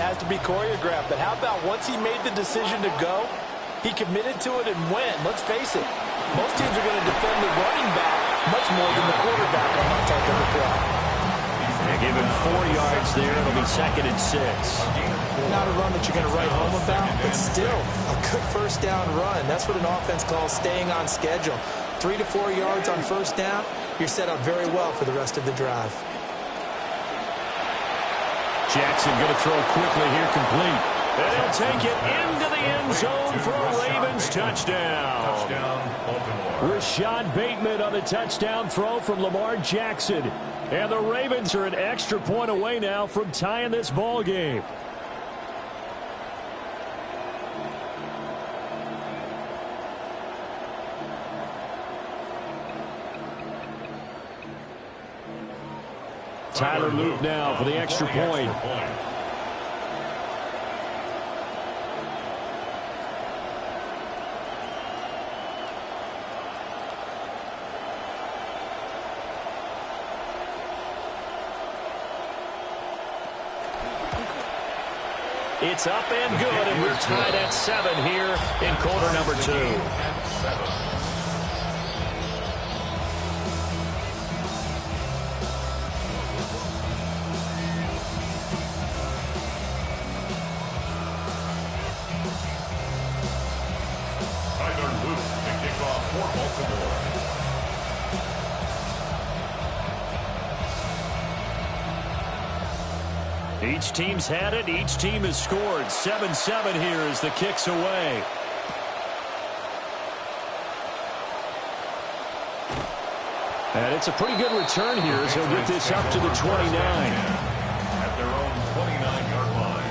has to be choreographed. But how about once he made the decision to go, he committed to it and went. Let's face it, most teams are going to defend the running back much more than the quarterback on that type of a play. They give him 4 yards there. It'll be 2nd and 6. Not a run that you're going to write home about, but still a good first down run. That's what an offense calls staying on schedule. 3 to 4 yards on first down, you're set up very well for the rest of the drive. Jackson going to throw quickly here, complete. And he'll take it into the end zone for a Ravens touchdown. Rashad Bateman on the touchdown throw from Lamar Jackson. And the Ravens are an extra point away now from tying this ball game. Tyler Luke now for the extra point. It's up and good, and we're tied at 7 here in quarter number 2. Each team's had it. Each team has scored. 7-7 here as the kick's away. And it's a pretty good return here as he'll get this up to the 29. At their own 29-yard line.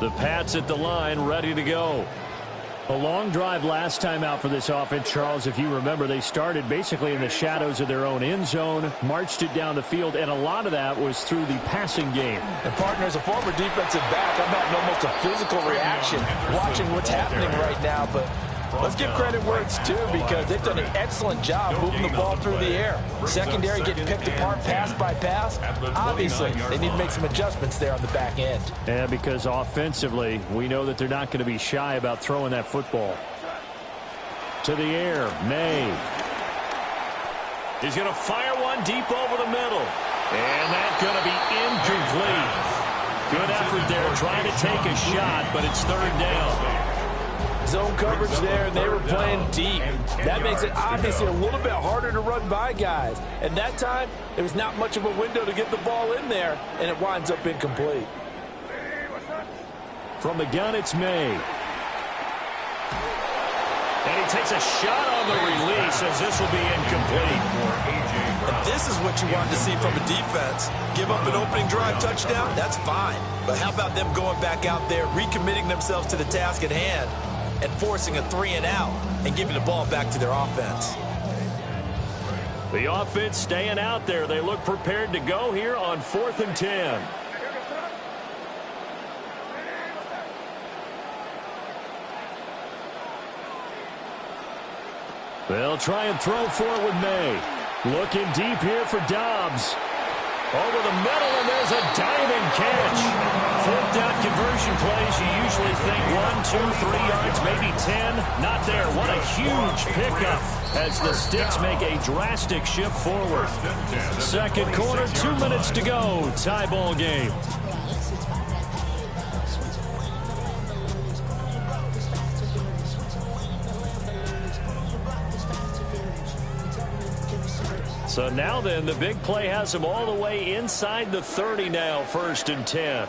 The Pats at the line, ready to go. A long drive last time out for this offense, Charles. If you remember, they started basically in the shadows of their own end zone, marched it down the field, and a lot of that was through the passing game. And partner, as a former defensive back, I'm having almost a physical reaction watching what's happening right now. But let's give credit where it's due, because they've done an excellent job moving the ball through the air. Secondary getting picked apart pass by pass. Obviously, they need to make some adjustments there on the back end. And because offensively, we know that they're not going to be shy about throwing that football. To the air, May. He's going to fire one deep over the middle. And that's going to be incomplete. Good effort there trying to take a shot, but it's 3rd down. Zone coverage there, and they were playing deep. That makes it obviously a little bit harder to run by guys. And that time, there was not much of a window to get the ball in there, and it winds up incomplete. From the gun, it's May. And he takes a shot on the release as this will be incomplete. And this is what you want to see from a defense. Give up an opening drive touchdown, that's fine. But how about them going back out there, recommitting themselves to the task at hand, and forcing a 3-and-out and giving the ball back to their offense. The offense staying out there. They look prepared to go here on 4th and 10. They'll try and throw for it with May. Looking deep here for Dobbs. Over the middle, and there's a diving catch. 4th down conversion plays, you usually think 1, 2, 3 yards, maybe 10. Not there. What a huge pickup as the Sticks make a drastic shift forward. 2nd quarter, 2 minutes to go. Tie ball game. So now then, the big play has them all the way inside the 30 now, 1st and 10.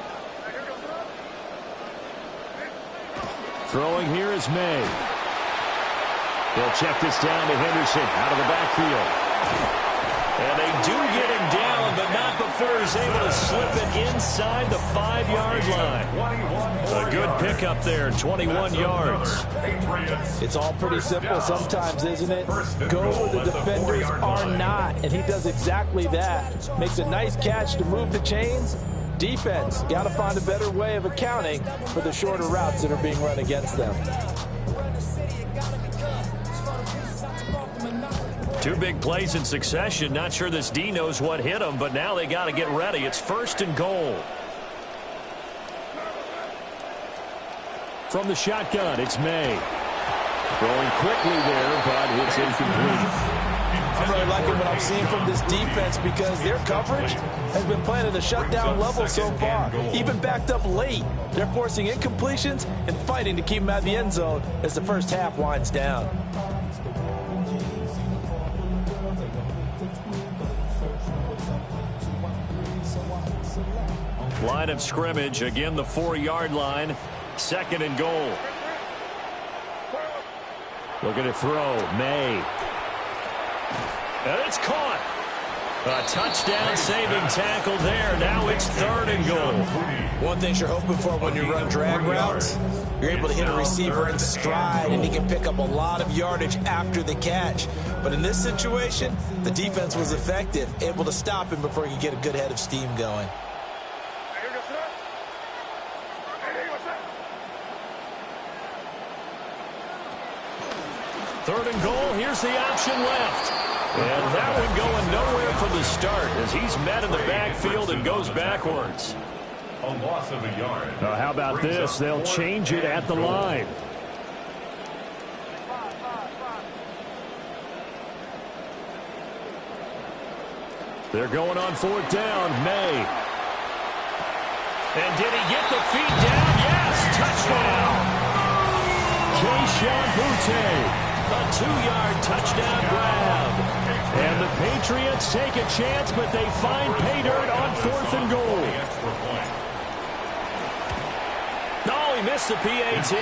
Throwing here is May. They'll check this down to Henderson out of the backfield. And they do get him down, but not before he's able to slip it inside the 5-yard line. A good pickup there, 21 yards. It's all pretty simple sometimes, isn't it? Go where the defenders are not, and he does exactly that. Makes a nice catch to move the chains, Defense, got to find a better way of accounting for the shorter routes that are being run against them. Two big plays in succession. Not sure this D knows what hit him, but now they got to get ready. It's 1st and goal. From the shotgun, it's May. Throwing quickly there, but it's incomplete. I'm really liking what I'm seeing from this defense because their coverage has been playing at a shutdown level so far. Even backed up late, they're forcing incompletions and fighting to keep them out of the end zone as the first half winds down. Line of scrimmage, again the 4-yard line. 2nd and goal. Looking to throw, May. And it's caught. A touchdown saving tackle there. Now it's 3rd and goal. One thing you're hoping for when you run drag routes, you're able to hit a receiver in stride and he can pick up a lot of yardage after the catch. But in this situation, the defense was effective, able to stop him before he could get a good head of steam going. 3rd and goal. Here's the option left. And that one going nowhere from the start as he's met in the backfield and goes backwards. A loss of a yard. How about this? They'll change it at the line. They're going on 4th down. May. And did he get the feet down? Yes! Touchdown! Keyshawn Boutte. A 2-yard touchdown grab. And the Patriots take a chance, but they find pay dirt on 4th and goal. No, he missed the PAT.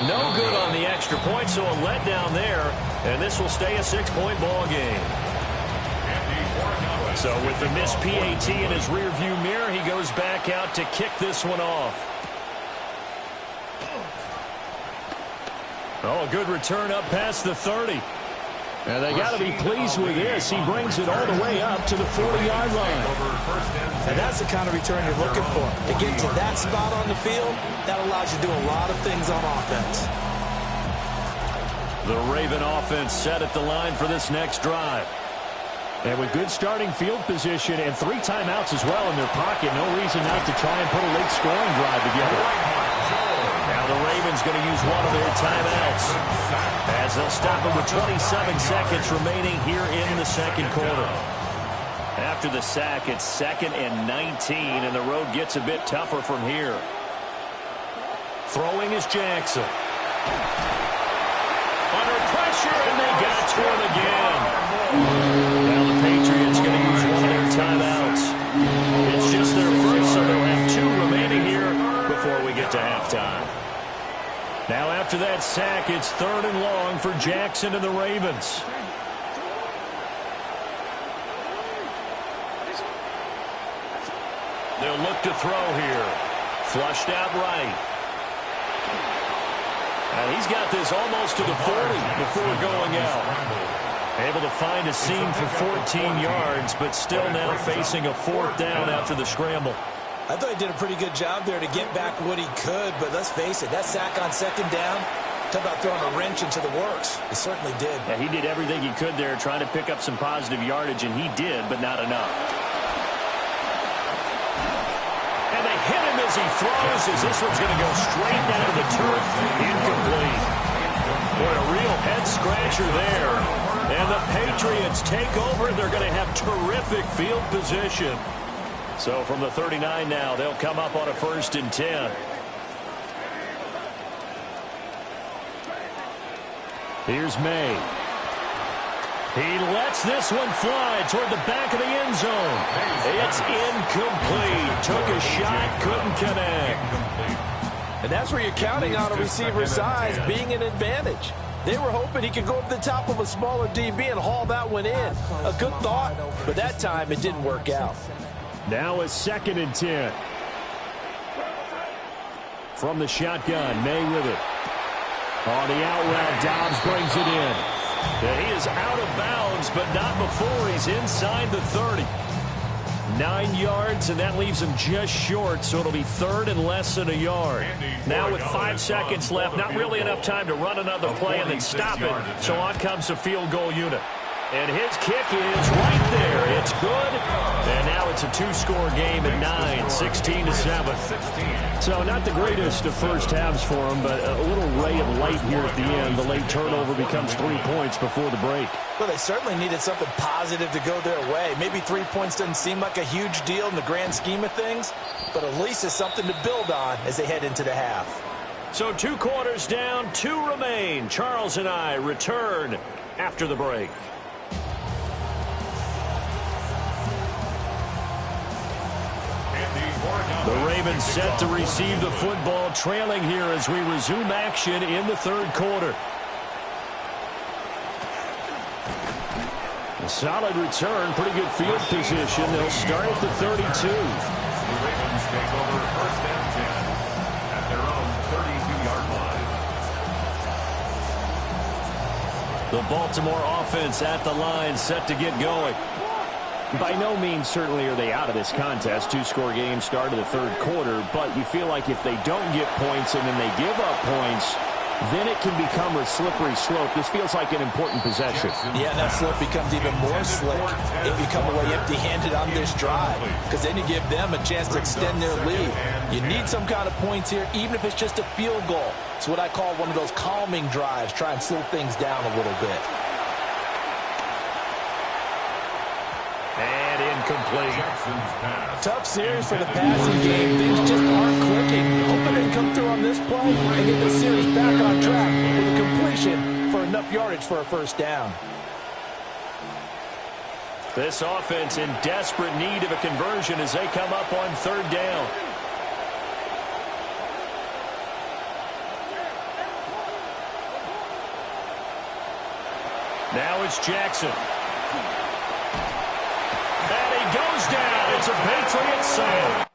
No good on the extra point, so a letdown there. And this will stay a 6-point ball game. So with the missed PAT in his rearview mirror, he goes back out to kick this one off. Oh, a good return up past the 30. And they got to be pleased with this. He brings it all the way up to the 40-yard line. And that's the kind of return you're looking for. To get to that spot on the field, that allows you to do a lot of things on offense. The Raven offense set at the line for this next drive. And with good starting field position and 3 timeouts as well in their pocket, no reason not to try and put a late scoring drive together. Now the Ravens going to use one of their timeouts as they'll stop it with 27 seconds remaining here in the 2nd quarter. After the sack, it's 2nd and 19, and the road gets a bit tougher from here. Throwing is Jackson. Under pressure, and they got to him again. Now the Patriots going to use one of their timeouts. It's just their first, so they'll have 2 remaining here before we get to halftime. Now after that sack, it's 3rd and long for Jackson and the Ravens. They'll look to throw here. Flushed out right. And he's got this almost to the 40 before going out. Able to find a seam for 14 yards, but still now facing a 4th down after the scramble. I thought he did a pretty good job there to get back what he could, but let's face it, that sack on 2nd down, talk about throwing a wrench into the works. It certainly did. Yeah, he did everything he could there trying to pick up some positive yardage, and he did, but not enough. And they hit him as he throws, as this one's going to go straight down to the turf. Incomplete. Boy, a real head-scratcher there. And the Patriots take over, and they're going to have terrific field position. So from the 39 now, they'll come up on a 1st and 10. Here's May. He lets this one fly toward the back of the end zone. It's incomplete. Took a shot, couldn't connect. And that's where you're counting on a receiver's size being an advantage. They were hoping he could go up the top of a smaller DB and haul that one in. A good thought, but that time it didn't work out. Now a 2nd and 10. From the shotgun, May with it. On the out route, Dobbs brings it in. And he is out of bounds, but not before he's inside the 30. 9 yards, and that leaves him just short, so it'll be third and less than a yard. Now with 5 seconds left, not really enough time to run another play and then stop it, so on comes the field goal unit. And his kick is right there. It's good. And now it's a 2-score game at 9, 16-7. So not the greatest of first halves for him, but a little ray of light here at the end. The late turnover becomes 3 points before the break. Well, they certainly needed something positive to go their way. Maybe 3 points doesn't seem like a huge deal in the grand scheme of things, but at least it's something to build on as they head into the half. So 2 quarters down, 2 remain. Charles and I return after the break. The Ravens set to receive the football, trailing here as we resume action in the third quarter. A solid return, pretty good field position. They'll start at the 32. The Ravens take over first and 10 at their own 32-yard line. The Baltimore offense at the line, set to get going. By no means certainly are they out of this contest. 2-score game start of the third quarter, but you feel like if they don't get points and then they give up points, then it can become a slippery slope. This feels like an important possession. Yeah, that slope becomes even more slick if you come away empty-handed on this drive, because then you give them a chance to extend their lead. You need some kind of points here, even if it's just a field goal. It's what I call one of those calming drives, try and slow things down a little bit. And incomplete. Tough series for the passing game. Things just aren't clicking. Hoping they come through on this play and get the series back on track with a completion for enough yardage for a first down. This offense in desperate need of a conversion as they come up on third down. Now it's Jackson. And he goes down. It's a Patriot save.